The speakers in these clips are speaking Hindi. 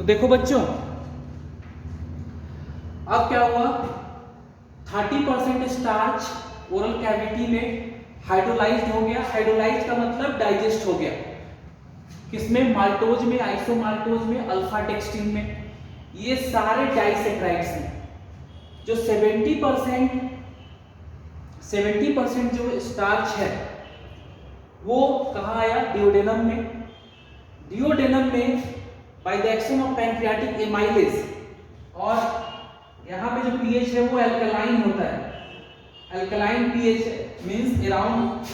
देखो बच्चों, अब क्या हुआ, 30% स्टार्च ओरल कैविटी में हाइड्रोलाइज्ड हो गया। हाइड्रोलाइज का मतलब डाइजेस्ट हो गया। किसमें? माल्टोज में, आइसोमाल्टोज में, अल्फा डेक्स्ट्रिन में। ये सारे डाइसेक्राइड्स हैं। जो 70% जो स्टार्च है वो कहाँ आया? डिओडेनम में। डिओडेनम में by the action of pancreatic amylase, और यहाँ पे जो पीएच है वो अल्कलाइन होता है। Alkaline pH means around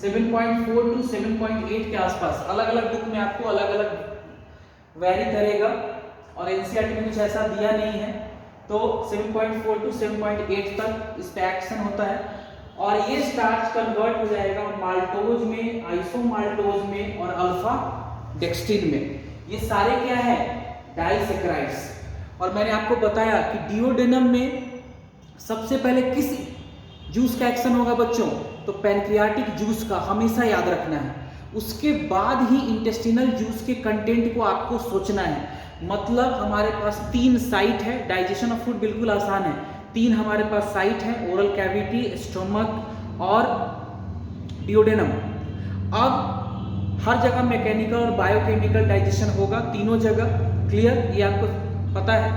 7.4 to 7.8 के आसपास। अलग अलग बुक में आपको अलग अलग वेरी करेगा, और एनसीईआरटी में कुछ ऐसा दिया नहीं है। तो 7.4 टू 7.8 तक इस पे एक्शन होता है, और ये स्टार्च कन्वर्ट हो जाएगा माल्टोज में, आइसोमाल्टोज में और अल्फा डेक्स्ट्रिन में। ये सारे क्या है? डाइसेक्राइड्स। और मैंने आपको बताया कि डिओडेनम में सबसे पहले किस जूस का एक्शन होगा बच्चों? तो पैंक्रियाटिक जूस का, हमेशा याद रखना है। उसके बाद ही इंटेस्टिनल जूस के कंटेंट को आपको सोचना है। मतलब हमारे पास 3 साइट है, डाइजेशन ऑफ फूड बिल्कुल आसान है। 3 हमारे पास साइट है, ओरल कैविटी, स्टोमक और डिओडेनम। अब हर जगह मैकेनिकल और बायोकेमिकल डाइजेशन होगा, तीनों जगह। क्लियर? ये आपको पता है।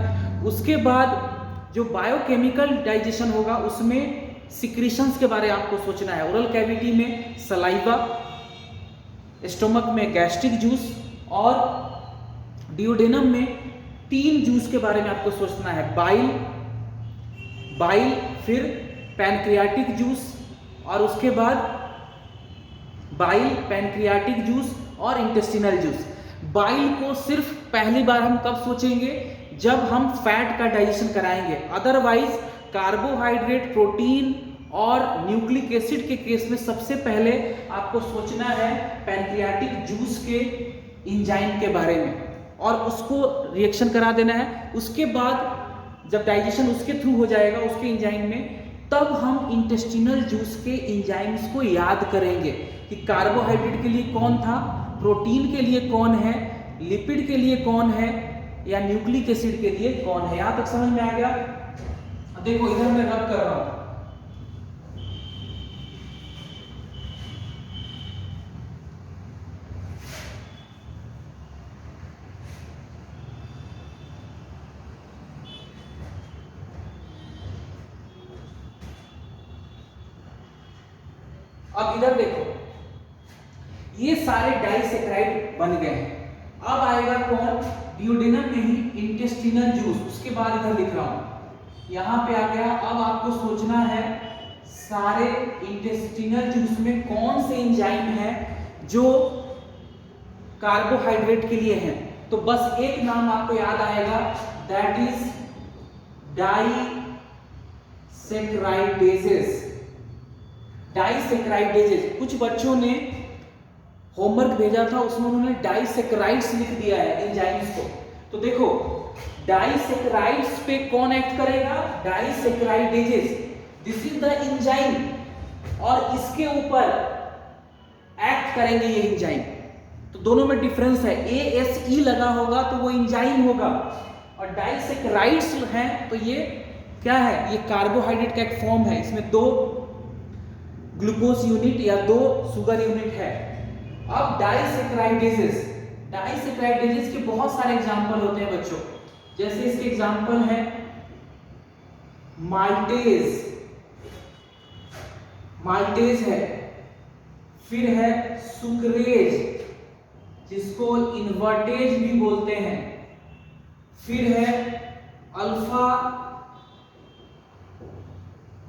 उसके बाद जो बायोकेमिकल डाइजेशन होगा उसमें सिक्रीशंस के बारे में आपको सोचना है। ओरल कैविटी में सलाइवा, स्टोमक में गैस्ट्रिक जूस, और डिओडेनम में 3 जूस के बारे में आपको सोचना है। बाइल, फिर पैनक्रियाटिक जूस, और उसके बाद बाइल, पैनक्रियाटिक जूस और इंटेस्टिनल जूस। बाइल को सिर्फ पहली बार हम कब सोचेंगे? जब हम फैट का डाइजेशन कराएंगे। अदरवाइज कार्बोहाइड्रेट, प्रोटीन और न्यूक्लिक एसिड के केस में सबसे पहले आपको सोचना है पैनक्रियाटिक जूस के इंजाइम के बारे में, और उसको रिएक्शन करा देना है। उसके बाद जब डाइजेशन उसके थ्रू हो जाएगा, उसके इंजाइम में, तब हम इंटेस्टिनल जूस के इंजाइम्स को याद करेंगे कि कार्बोहाइड्रेट के लिए कौन था, प्रोटीन के लिए कौन है, लिपिड के लिए कौन है, या न्यूक्लिक एसिड के लिए कौन है। यहां तक समझ में आ गया? देखो इधर मैं रब कर रहा हूं। अब इधर देखो, ये सारे डाइसेक्राइड बन गए हैं। अब आएगा कौन? डिओडेनम में ही इंटेस्टिनल जूस। उसके बाद इधर लिख रहा हूं, यहां पे आ गया। अब आपको सोचना है सारे इंटेस्टिनल जूस में कौन से एंजाइम है जो कार्बोहाइड्रेट के लिए हैं। तो बस एक नाम आपको याद आएगा, दैट इज डाइसेक्राइडेजेस। डाइसेक्राइडेजेस। कुछ बच्चों ने होमवर्क भेजा था, उसमें उन्होंने डाइसेक्राइड्स लिख दिया है एंजाइम्स को। तो देखो डाइसेक्राइड्स पे कौन एक्ट करेगा? डाइसेक्राइडेजेस। दिस इज द एंजाइम, और इसके ऊपर एक्ट करेंगे ये एंजाइम। तो दोनों में डिफरेंस है। ASE लगा होगा तो वो एंजाइम होगा, और डाइसेक्राइड्स हैं तो ये क्या है? ये कार्बोहाइड्रेट का एक फॉर्म है। इसमें 2 ग्लूकोज यूनिट या 2 शुगर यूनिट है। अब डाइसेक्राइडेजेस के बहुत सारे एग्जांपल होते हैं बच्चों। जैसे इसके एग्जांपल है माल्टेज है, फिर है सुक्रेज जिसको इन्वर्टेज भी बोलते हैं, फिर है अल्फा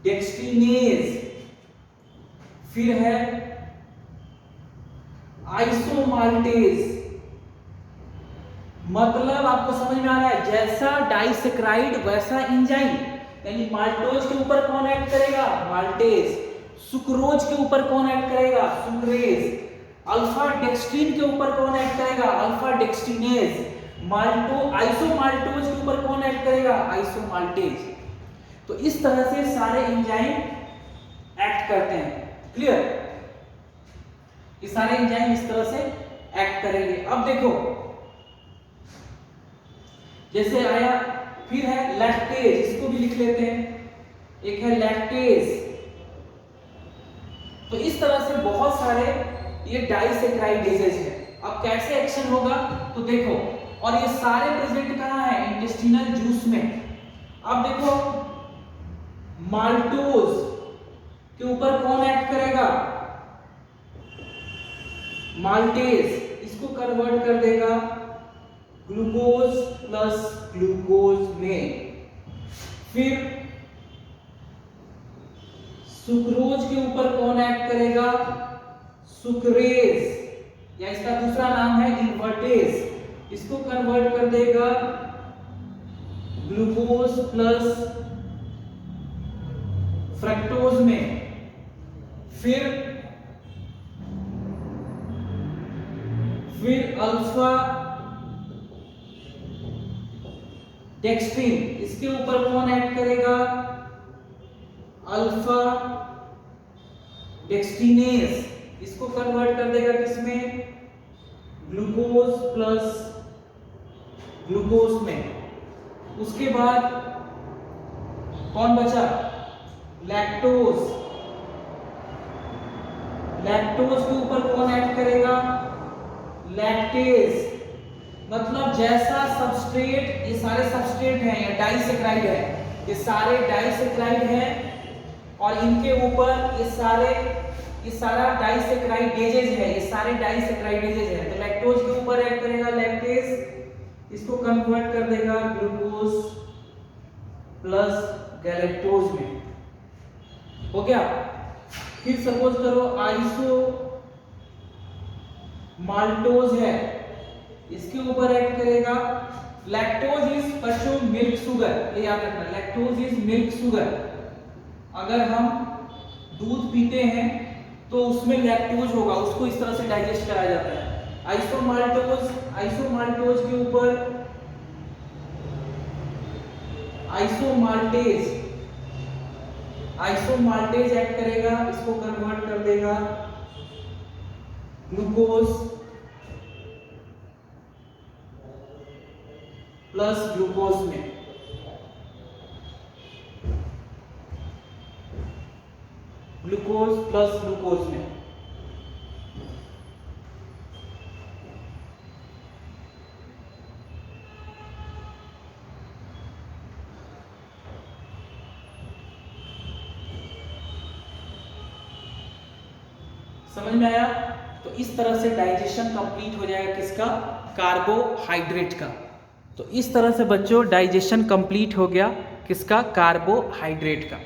डेक्स्ट्रिनेज, फिर है आइसोमाल्टेज। मतलब आपको समझ में आ रहा है? जैसा डाइसेक्राइड वैसा एंजाइम। यानी माल्टोज के ऊपर कौन एक्ट करेगा? माल्टेज। सुक्रोज के ऊपर कौन एक्ट करेगा? सुक्रेज। अल्फा डेक्स्ट्रिन के ऊपर कौन एक्ट करेगा? अल्फा डेक्स्ट्रिनेज। आइसोमाल्टोज के ऊपर कौन एक्ट करेगा? आइसोमाल्टेज। तो इस तरह से सारे एंजाइम एक्ट करते हैं। क्लियर? ये सारे एंजाइम इस तरह से एक्ट करेंगे। अब देखो जैसे आया, फिर है लैक्टेज, इसको भी लिख लेते हैं, एक है लैक्टेज। तो इस तरह से बहुत सारे ये डाइसैकेराइडेजेज है। अब कैसे एक्शन होगा तो देखो, और ये सारे प्रेजेंट कहाँ है, इंटेस्टिनल जूस में। अब देखो माल्टोज के ऊपर कौन एक्ट करेगा, माल्टेज, इसको कन्वर्ट कर देगा ग्लूकोज प्लस ग्लूकोज में। फिर सुक्रोज के ऊपर कौन एक्ट करेगा, सुक्रेज, या इसका दूसरा नाम है इन्वर्टेज, इसको कन्वर्ट कर देगा ग्लूकोज प्लस फ्रक्टोज में। फिर अल्फा डेक्स्ट्रिन, इसके ऊपर कौन एक्ट करेगा, अल्फा डेक्स्ट्रिनेज, इसको कन्वर्ट कर देगा किसमें, ग्लूकोज प्लस ग्लूकोज में। उसके बाद कौन बचा, लैक्टोज, लैक्टोज के ऊपर कौन एक्ट करेगा, लैक्टेज। मतलब जैसा सबस्ट्रेट, ये सारे सबस्ट्रेट हैं, ये डाइसैकेराइड है, ये सारे डाइसैकेराइड हैं, और इनके ऊपर ये सारा डाइसैकेराइडेजेज है, ये सारे डाइसैकेराइडेजेज है। तो लैक्टोज के ऊपर एक्ट करेगा लैक्टेज, इसको कन्वर्ट कर देगा ग्लूकोज प्लस गैलेक्टोज में, हो गया। फिर सपोज करो आइसो माल्टोज है, इसके ऊपर ऐड करेगा, लैक्टोज इज बच्चों मिल्क शुगर, ये याद रखना, लैक्टोज इज मिल्क शुगर। अगर हम दूध पीते हैं तो उसमें लैक्टोज होगा, उसको इस तरह से डाइजेस्ट कराया जाता है। आइसोमाल्टोज के ऊपर आइसोमाल्टेज ऐड करेगा, इसको कन्वर्ट कर देगा ग्लूकोज प्लस ग्लूकोज में। ग्लूकोज प्लस ग्लूकोज में। समझ में आया? तो इस तरह से डाइजेशन कंप्लीट हो जाएगा किसका, कार्बोहाइड्रेट का। तो इस तरह से बच्चों डाइजेशन कंप्लीट हो गया किसका, कार्बोहाइड्रेट का।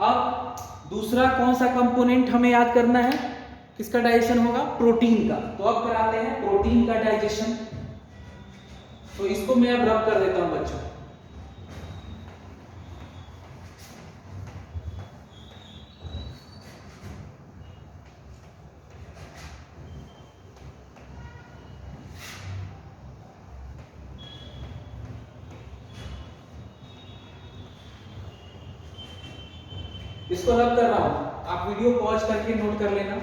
अब दूसरा कौन सा कंपोनेंट हमें याद करना है, किसका डाइजेशन होगा, प्रोटीन का। तो अब कराते हैं प्रोटीन का डाइजेशन। तो इसको मैं अब रब कर देता हूं बच्चों। इसको रब कर रहा हूं, आप वीडियो पॉज करके नोट कर लेना।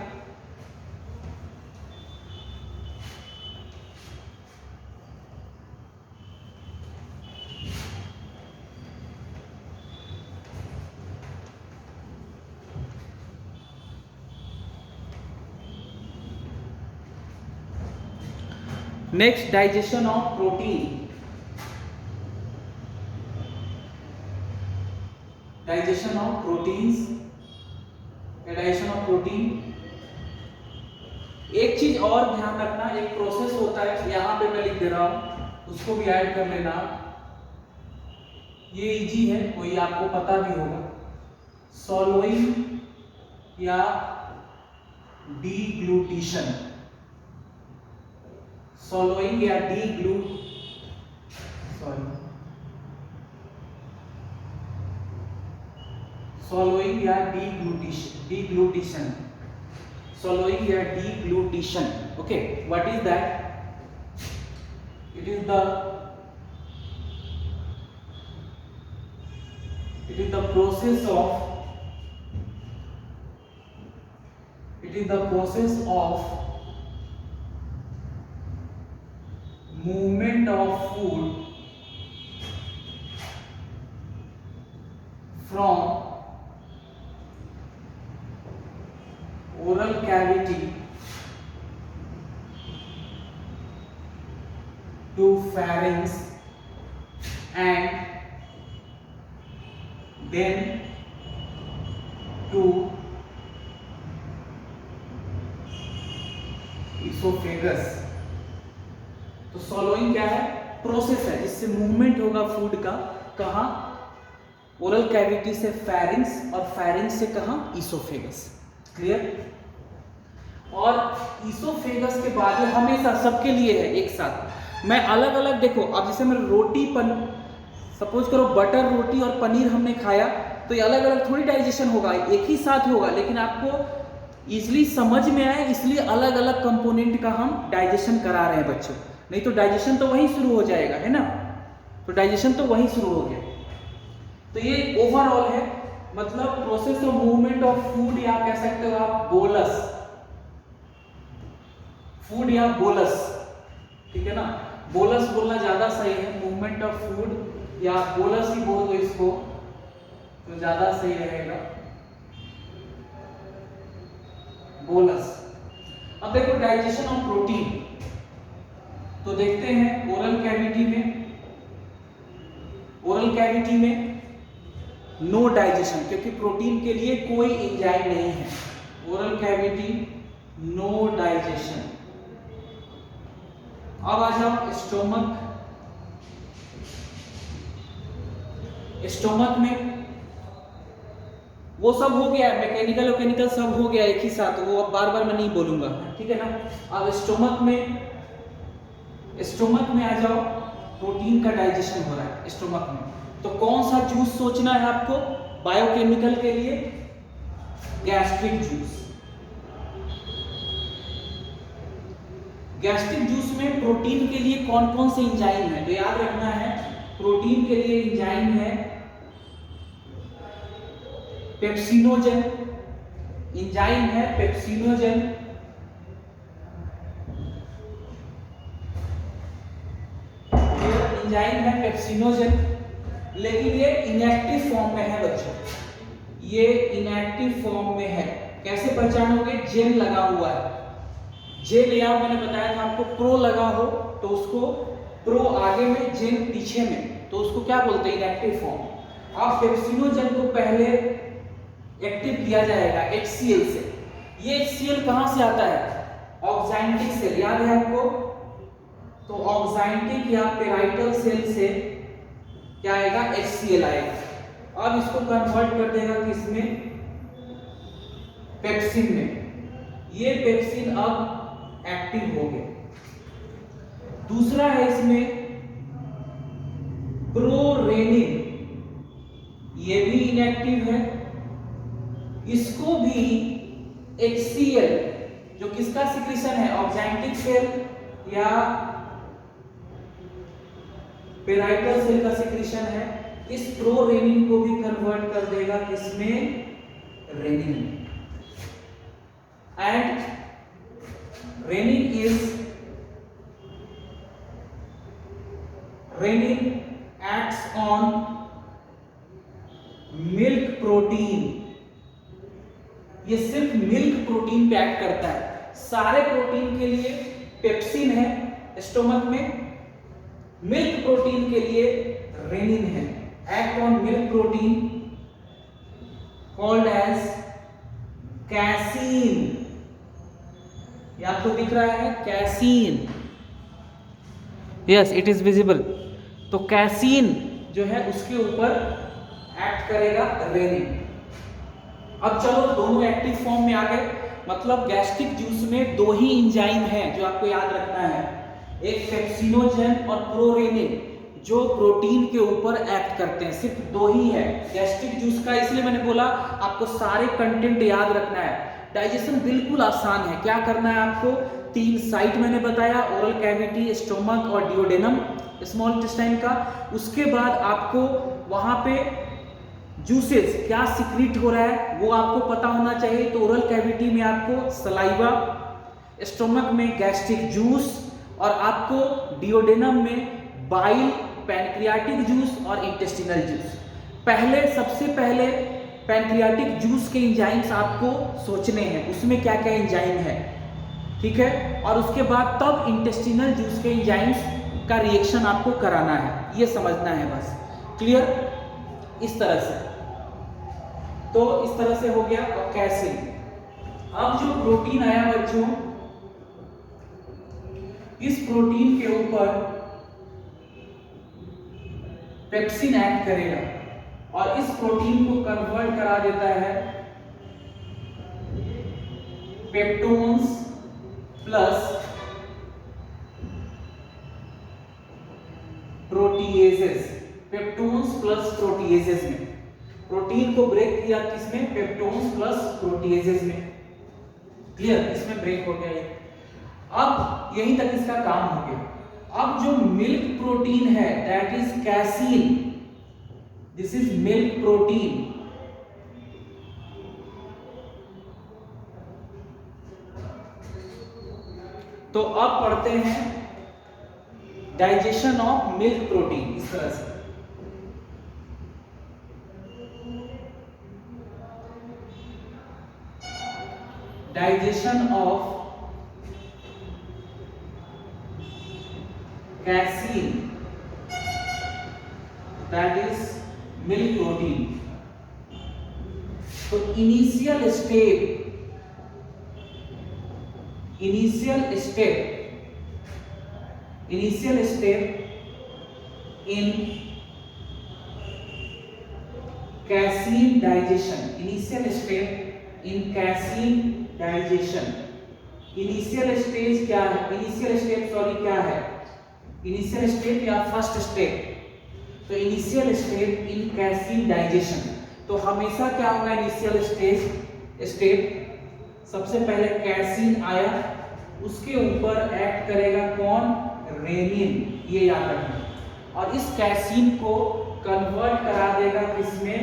Next, digestion of protein. Digestion of proteins, digestion of protein. एक चीज और ध्यान रखना, एक प्रोसेस होता है, यहां पे मैं लिख दे रहा हूं, उसको भी ऐड कर लेना। ये इजी है, कोई आपको पता भी होगा, सॉलोइंग या डीग्लूटिशन। सॉलोइंग या सॉलोइंग या डीग्लूटिशन। Swallowing या deglutition. Okay, what is that? It is the process of movement of food from oral cavity to pharynx and then to oesophagus. तो सॉलोइंग क्या है? प्रोसेस है जिससे मूवमेंट होगा फूड का, कहाँ? ओरल कैविटी से फेरिंग्स और फेरिंग्स से कहाँ? इसोफेगस। क्लियर? और इसोफेगस के बाद हमेशा सबके लिए है एक साथ। मैं अलग अलग देखो, अब जैसे मैं रोटी सपोज करो बटर रोटी और पनीर हमने खाया, तो ये अलग अलग थोड़ी डाइजेशन होगा, एक ही साथ होगा, लेकिन आपको इजिली समझ में आए इसलिए अलग अलग कंपोनेंट का हम डाइजेशन करा रहे हैं बच्चों, नहीं तो डाइजेशन तो वहीं शुरू हो जाएगा, है ना? तो डाइजेशन तो वहीं शुरू हो गया। तो ये ओवरऑल है, मतलब process of movement of food, या कह सकते हो आप बोलस, फूड या बोलस, ठीक है ना? बोलस बोलना ज्यादा सही है, मूवमेंट ऑफ फूड या बोलस ही बोल दो इसको तो ज्यादा सही रहेगा, बोलस। अब देखो डाइजेशन ऑफ प्रोटीन, तो देखते हैं ओरल कैविटी में नो डाइजेशन, क्योंकि प्रोटीन के लिए कोई एंजाइम नहीं है। Oral cavity no digestion. अब आ जाओ स्टोमक में वो सब हो गया है, मैकेनिकल सब हो गया एक ही साथ, वो अब बार बार मैं नहीं बोलूंगा, ठीक है ना? अब स्टोमक में आ जाओ, प्रोटीन का डाइजेशन हो रहा है स्टोमक में, तो कौन सा जूस सोचना है आपको बायोकेमिकल के लिए? Gastric juice. गैस्ट्रिक जूस में प्रोटीन के लिए कौन कौन से एंजाइम है? तो याद रखना है, प्रोटीन के लिए एंजाइम है पेप्सिनोजन, एंजाइम है पेप्सिनोजन, एंजाइम है पेप्सिनोजन, लेकिन ये इनएक्टिव फॉर्म में है बच्चों, ये इनएक्टिव फॉर्म में है। कैसे पहचानोगे? जेल लगा हुआ है, जेल, या मैंने बताया था आपको प्रो लगा हो तो उसको प्रो आगे में, जेल पीछे में, तो उसको क्या बोलते हैं? Inactive form. अब पेप्सिनोजन को पहले एक्टिव किया जाएगा HCl से। ये HCl कहां से आता है? ऑक्सैंटिक सेल, याद है आपको? तो ऑक्सैंटिक या पेराइटल सेल से क्या आएगा? HCl आएगा। अब इसको कन्वर्ट कर देगा किसमें? पेप्सिन में। ये पेप्सिन अब एक्टिव हो गया। दूसरा है इसमें प्रोरेनिन, ये भी इनएक्टिव है, इसको भी HCl जो किसका सिक्रीशन है? ऑक्सैंटिक सेल या पेराइटल सेल का सिक्रीशन है, इस प्रोरेनिन को भी कन्वर्ट कर देगा किसमें? रेनिन में। And renin acts on milk protein, ये सिर्फ मिल्क प्रोटीन पे एक्ट करता है। सारे प्रोटीन के लिए पेप्सिन है स्टोमक में, मिल्क प्रोटीन के लिए रेनिन है। Act on milk protein called as casein, ये आपको दिख रहा है casein, yes it is visible. तो कैसीन जो है उसके ऊपर एक्ट करेगा रेनिन। अब चलो दोनों एक्टिव फॉर्म में आ गए, मतलब गैस्ट्रिक जूस में दो ही एंजाइम हैं जो आपको याद रखना है, एक पेप्सिनोजन और प्रोरेनिन, जो प्रोटीन के ऊपर एक्ट करते हैं। सिर्फ दो ही है गैस्ट्रिक जूस का, इसलिए मैंने बोला आपको सारे कंटेंट याद रखना है। डाइजेशन बिल्कुल आसान है। क्या करना है आपको? 3 साइट मैंने बताया, ओरल कैविटी, स्टोमक और डिओडेनम स्मॉल इंटेस्टाइन का। उसके बाद आपको वहां पे जूसेस क्या सिक्रीट हो रहा है वो आपको पता होना चाहिए। तो ओरल कैविटी में आपको सलाइवा, स्टोमक में गैस्ट्रिक जूस और आपको डिओडेनम में बाइल, पैनक्रियाटिक जूस और इंटेस्टिनल जूस, सबसे पहले पैनक्रियाटिक जूस के एंजाइम्स आपको सोचने हैं, उसमें क्या क्या एंजाइम है, ठीक है, और उसके बाद तब इंटेस्टिनल जूस के एंजाइम्स का रिएक्शन आपको कराना है, ये समझना है बस। क्लियर? इस तरह से, तो इस तरह से हो गया। अब कैसीन, अब जो प्रोटीन आया बच्चों, इस प्रोटीन के ऊपर पेप्सिन एक्ट करेगा और इस प्रोटीन को कन्वर्ट करा देता है peptones plus proteases, peptones plus proteases में। प्रोटीन को ब्रेक किया किसमें? पेप्टोन्स प्लस प्रोटीएजेस में। क्लियर? इसमें ब्रेक हो गया ये। अब यहीं तक इसका काम हो गया। अब जो मिल्क प्रोटीन है that is casein, this is milk protein. तो अब पढ़ते हैं डाइजेशन ऑफ मिल्क प्रोटीन। इस तरह से digestion of casein that is milk protein. तो initial step in casein digestion, initial step in casein digestion. Initial stage क्या है? क्या है? इनिशियल स्टेप या फर्स्ट स्टेप? तो initial step in casein digestion. तो हमेशा क्या होगा? इनिशियल स्टेप सबसे पहले कैसीन आया, उसके ऊपर एक्ट करेगा कौन? रेनिन, ये याद रखना। और इस कैसीन को कन्वर्ट करा देगा किसमें?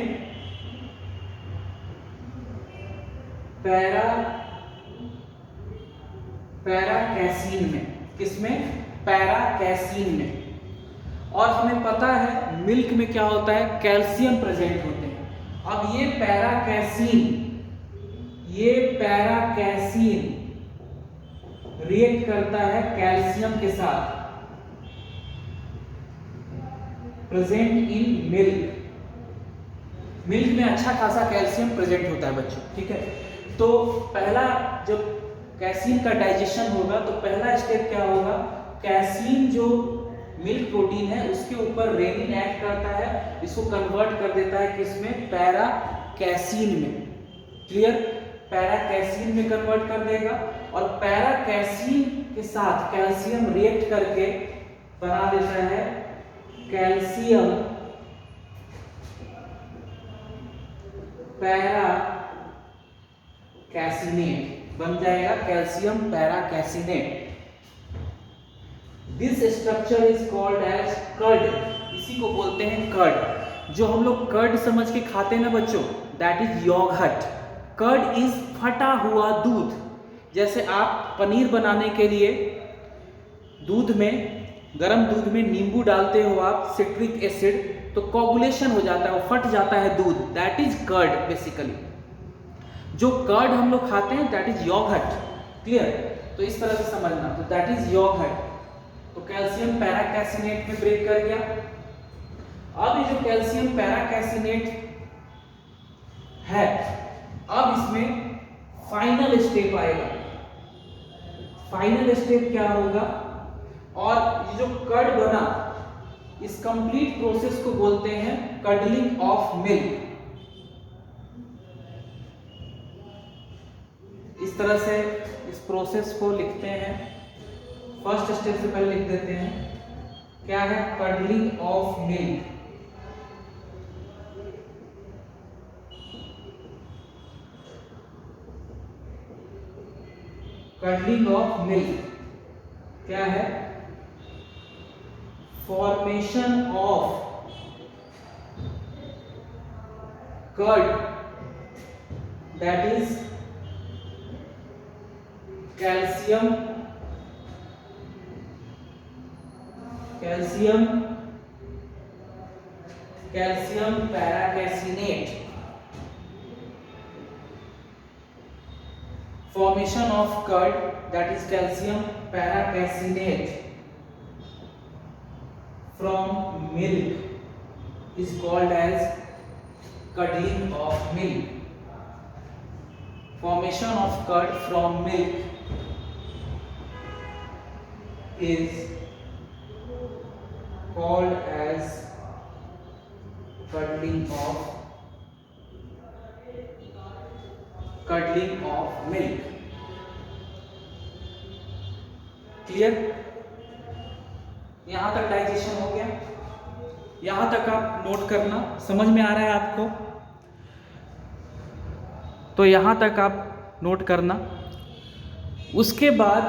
पैराकैसीन में। किसमें? पैराकैसीन में। और हमें पता है मिल्क में क्या होता है? कैल्शियम प्रेजेंट होते हैं। अब ये पैराकैसीन रिएक्ट करता है कैल्शियम के साथ प्रेजेंट इन मिल्क में अच्छा खासा कैल्शियम प्रेजेंट होता है बच्चों, ठीक है। तो पहला जब कैसीन का डाइजेशन होगा तो पहला स्टेप क्या होगा? कैसीन जो मिल्क प्रोटीन है उसके ऊपर रेनिन एक्ट करता है, इसको कन्वर्ट कर देता है किसमें? पैराकैसीन में। क्लियर? पैराकैसीन में कन्वर्ट कर देगा और पैराकैसीन के साथ कैल्शियम रिएक्ट करके बना देता है कैल्शियम पैराकैसिनेट, बन जाएगा calcium paracaseinate. This structure is called as curd, इसी को बोलते हैं कर्ड। जो हम लोग कर्ड समझ के खाते हैं ना बच्चों, that is yoghurt. Curd is फटा हुआ दूध। जैसे आप पनीर बनाने के लिए दूध में, गर्म दूध में नींबू डालते हो आप, सिट्रिक एसिड, तो कोगुलेशन हो जाता है, वो फट जाता है दूध, दैट इज कर्ड बेसिकली। जो कर्ड हम लोग खाते हैं दैट इज योगर्ट। क्लियर? तो इस तरह से समझना, तो दैट इज योगर्ट। तो कैल्शियम पैराकैसिनेट में ब्रेक कर गया। अब ये जो कैल्शियम पैराकैसिनेट है, अब इसमें फाइनल स्टेप आएगा। फाइनल स्टेप क्या होगा? और ये जो कर्ड बना, इस कंप्लीट प्रोसेस को बोलते हैं कर्डलिंग ऑफ मिल्क। इस तरह से इस प्रोसेस को लिखते हैं। फर्स्ट स्टेप से पहले लिख देते हैं, क्या है? Curdling of milk. Curdling of milk क्या है? Formation of curd that is calcium calcium paracaseinate, formation of curd, that is calcium paracaseinate from milk is called as curdling of milk. Formation of curd from milk is called as curdling of milk. Clear? यहां तक डाइजेशन हो गया, यहां तक आप नोट करना, समझ में आ रहा है आपको? तो यहां तक आप नोट करना। उसके बाद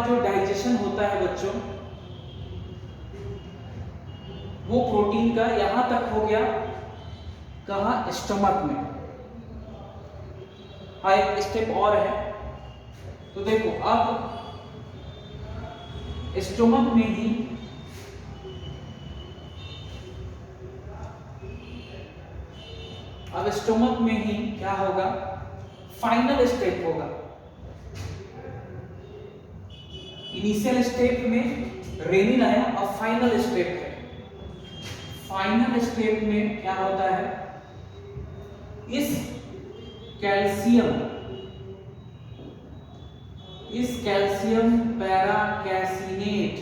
जो डाइजेशन होता है बच्चों, वो प्रोटीन का यहां तक हो गया, कहां? स्टमक में। हाँ, एक स्टेप और है। तो देखो, अब स्टमक में ही क्या होगा? फाइनल स्टेप होगा। इनिशियल स्टेप में रेनिन आया, अब फाइनल स्टेप है। फाइनल स्टेप में क्या होता है? इस कैल्शियम पैराकैसिनेट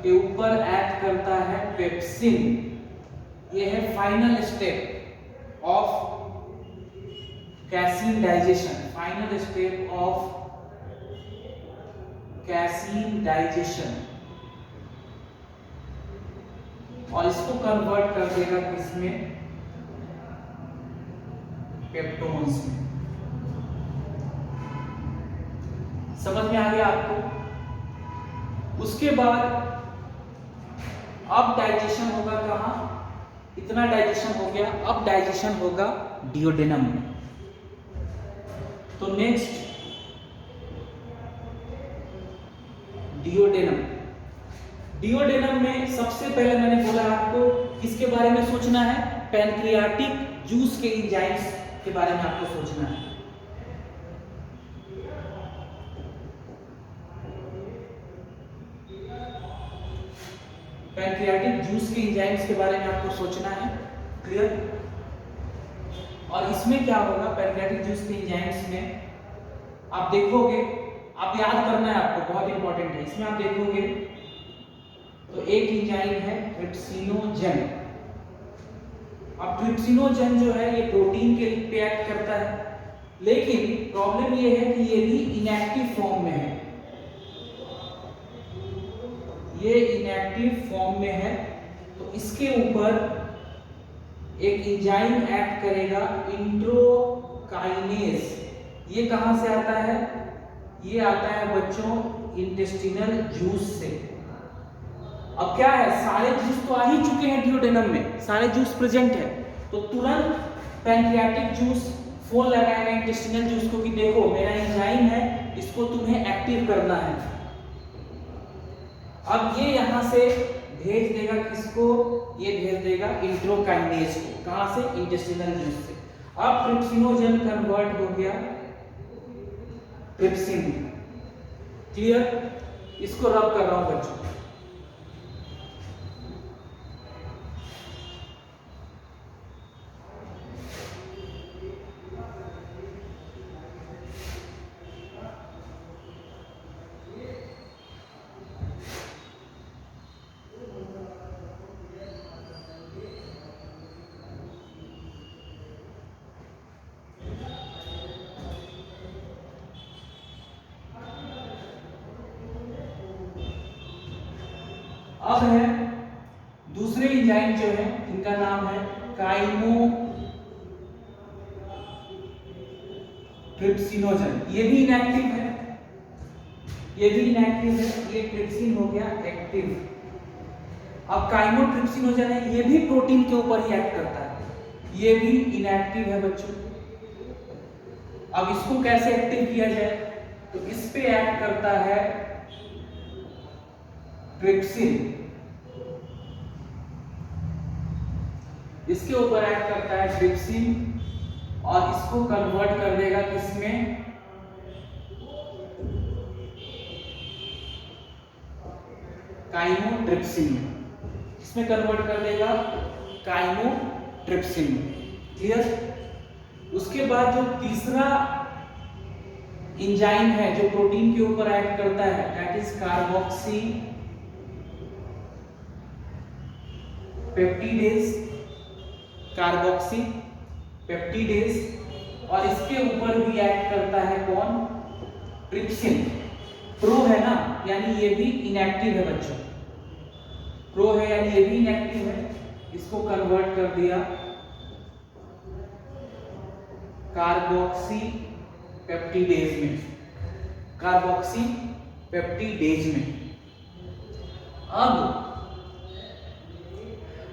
के ऊपर एक्ट करता है पेप्सिन। ये है final step of casein digestion. Final step of casein digestion, और इसको कन्वर्ट कर देगा किसमें? पेप्टोन्स में। समझ में आ गया आपको? उसके बाद अब डाइजेशन होगा कहां? इतना डाइजेशन हो गया, अब डाइजेशन होगा डियोडेनम में। तो नेक्स्ट डियोडेनम में सबसे पहले मैंने बोला आपको किसके बारे में सोचना है? पैनक्रियाटिक जूस के एंजाइम्स के बारे में आपको सोचना है। पैनक्रियाटिक जूस के एंजाइम्स के बारे में आपको सोचना है। क्लियर? और इसमें क्या होगा? पैनक्रियाटिक जूस के एंजाइम्स में आप देखोगे, आप याद करना है आपको, बहुत इंपॉर्टेंट है। इसमें आप देखोगे तो एक एंजाइम है ट्रिप्सिनोजन। अब ट्रिप्सिनोजन जो है ये प्रोटीन के लिए एक्ट करता है, लेकिन प्रॉब्लम ये है कि ये भी इनएक्टिव फॉर्म में है। ये इनएक्टिव फॉर्म में है, तो इसके ऊपर एक एंजाइम एक्ट करेगा इंट्रोकाइनेज। ये कहां से आता है? ये आता है बच्चों इंटेस्टिनल जूस से। अब क्या है, सारे जूस तो आ ही चुके हैं डियोडेनम में, सारे जूस प्रेजेंट है, तो तुरंत पैनक्रियाटिक जूस फोन लगाएगा इंटेस्टिनल जूस को कि देखो मेरा एंजाइम है, इसको तुम्हें एक्टिव करना है। अब ये यहां से भेज देगा किसको? ये भेज देगा इंट्रोकाइनेज को। कहां से? इंटेस्टिनल जूस से। अब ट्रिप्सिनोजन कन्वर्ट हो गया ट्रिप्सिन। क्लियर? इसको रब कर रहा हूं बच्चों। अब है दूसरे एंजाइम जो है, इनका नाम है काइमोट्रिप्सिनोजन। ये भी इनएक्टिव है, ये ट्रिप्सिन हो गया एक्टिव। अब काइमोट्रिप्सिनोजन है, ये भी प्रोटीन के ऊपर ही एक्ट करता है, ये भी इनएक्टिव है बच्चों। अब इसको कैसे एक्टिव किया जाए, तो इस पे एक्ट करता है ट्रिप्सिन, इसके ऊपर एक्ट करता है ट्रिप्सिन और इसको कन्वर्ट कर देगा किसमें, काइमोट्रिप्सिन में, इसमें कन्वर्ट कर देगा काइमोट्रिप्सिन में। क्लियर। उसके बाद जो तीसरा एंजाइम है जो प्रोटीन के ऊपर एक्ट करता है, that is carboxy peptidase, carboxy peptidase, और इसके ऊपर भी एक्ट करता है कौन, ट्रिप्सिन। प्रो है ना, यानी ये भी इनएक्टिव है बच्चों, प्रो है यानी ये भी इनएक्टिव है, इसको कन्वर्ट कर दिया कार्बोक्सी पेप्टिडेज में, कार्बोक्सी पेप्टिडेज में।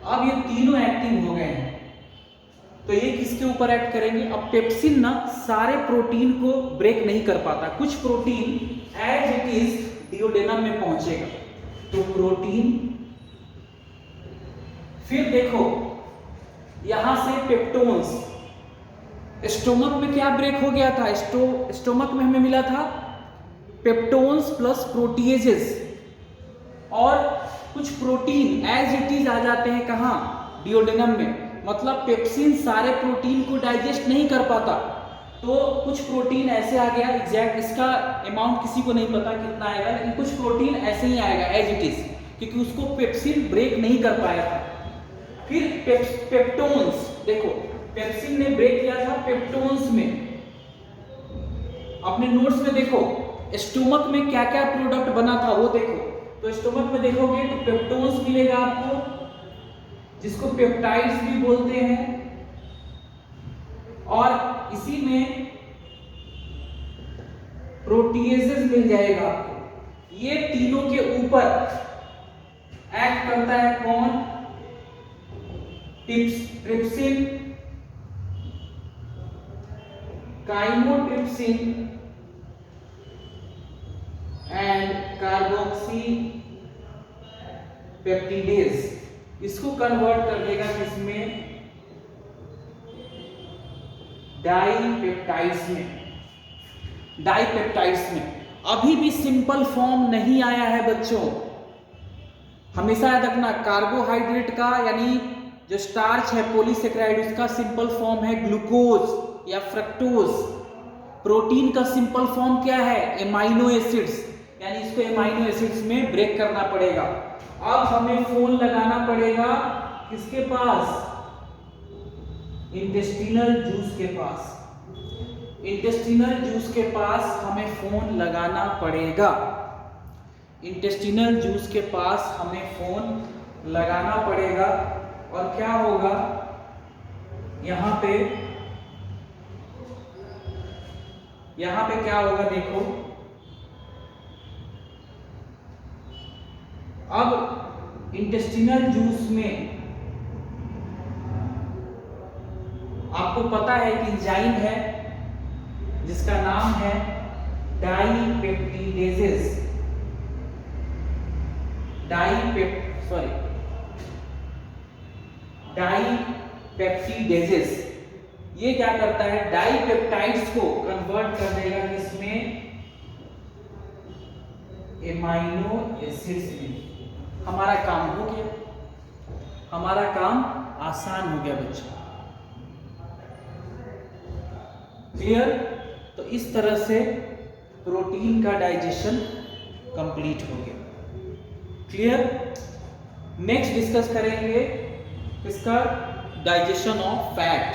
अब ये तीनों एक्टिव हो गए हैं, तो ये किसके ऊपर एक्ट करेंगे। अब पेप्सिन ना सारे प्रोटीन को ब्रेक नहीं कर पाता, कुछ protein as it is duodenum में पहुंचेगा, तो प्रोटीन, फिर देखो यहां से पेप्टोन्स, स्टोमक में क्या ब्रेक हो गया था, स्टोमक में हमें मिला था पेप्टोन्स प्लस प्रोटीएजेस, और कुछ प्रोटीन एज इट इज आ जाते हैं कहां, डिओडेनम में। मतलब पेप्सिन सारे प्रोटीन को डाइजेस्ट नहीं कर पाता, तो कुछ प्रोटीन ऐसे आ गया, एग्जैक्ट इसका अमाउंट किसी को नहीं पता कितना आएगा, लेकिन कुछ प्रोटीन ऐसे ही आएगा एज इट इज, क्योंकि उसको पेप्सिन ब्रेक नहीं कर पाया था। फिर पेप्टोन्स, देखो पेप्सिन ने ब्रेक किया था पेप्टोन्स में, अपने नोट्स में देखो स्टोमक में क्या क्या प्रोडक्ट बना था वो देखो, तो स्टोमक में देखोगे तो पेप्टोन्स मिलेगा आपको, जिसको पेप्टाइड्स भी बोलते हैं, और इसी में प्रोटीएजेस मिल जाएगा आपको। ये तीनों के ऊपर एक्ट करता है कौन, trypsin, chymotrypsin and carboxy peptidase, इसको कन्वर्ट कर देगा किसमें, डाइपेप्टाइड्स में, डाइपेप्टाइड्स में। अभी भी सिंपल फॉर्म नहीं आया है बच्चों, हमेशा याद रखना कार्बोहाइड्रेट का यानी जो स्टार्च है पॉलीसेकेराइड, उसका सिंपल फॉर्म है ग्लूकोज या फ्रक्टोज। प्रोटीन का सिंपल फॉर्म क्या है, एमाइनो एसिड्स, यानी इसको एमाइनो एसिड्स में ब्रेक करना पड़ेगा। अब हमें फोन लगाना पड़ेगा किसके पास, इंटेस्टिनल जूस के पास, इंटेस्टिनल जूस के पास हमें फोन लगाना पड़ेगा, इंटेस्टिनल जूस के पास हमें फोन लगाना पड़ेगा। और क्या होगा, यहां पे क्या होगा देखो, अब इंटेस्टिनल जूस में आपको पता है कि एंजाइम है जिसका नाम है डाइपेप्टिडेजेस, डाइपेप्टिडेजेस। ये क्या करता है, डाइपेप्टाइड्स को कन्वर्ट कर देगा किसमें, एमाइनो एसिड्स में। हमारा काम हो गया, हमारा काम आसान हो गया बच्चों। क्लियर। तो इस तरह से प्रोटीन का डाइजेशन कंप्लीट हो गया। क्लियर। नेक्स्ट डिस्कस करेंगे इसका डाइजेशन ऑफ फैट।